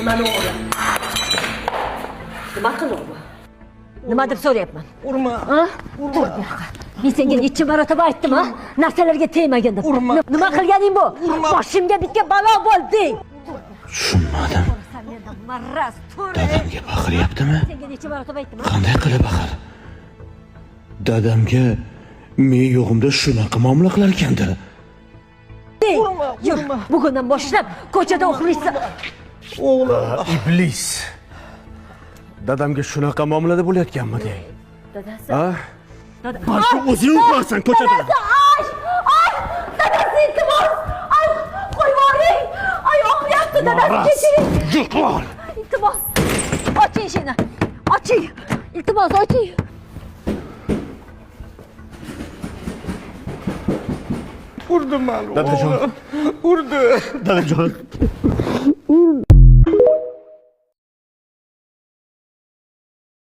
mani o'g'lim. Nima qilyapman? Nima deb so'rayapman? Urma. Ha? Tur bu yoqqa. Men senga necha marotaba aytdim, ha? Narsalarga tegmagin deb. Nima qilganing bu? Boshimga bitgan balo bo'lding. Tushunmadim. Maraz, tur. Dadamga baqiryaptimi? Senga necha marotaba aytdim, ha? Qanday qilib baqir? Dadamga men yo'g'imda shunaqa muomala qilar ekanda. Yur, bugundan boshlab ko'chada uxlaysan. O'g'lim. Iblis. Dadamga shunaqa muomalada bo'layotganmi deng? Dadasi. Ha? Dadasi. Balki o'zing uxlarsan ko'chada. Ay! Dadasi iltimos! Ay, qo'yib yuboring! Ay, og'riyapti dadasi, kechiring. Yiqol. Iltimos. Oching eshikni. Oching. Iltimos, oching. Urdim mani. Dadajon. Urdi. Dadajon.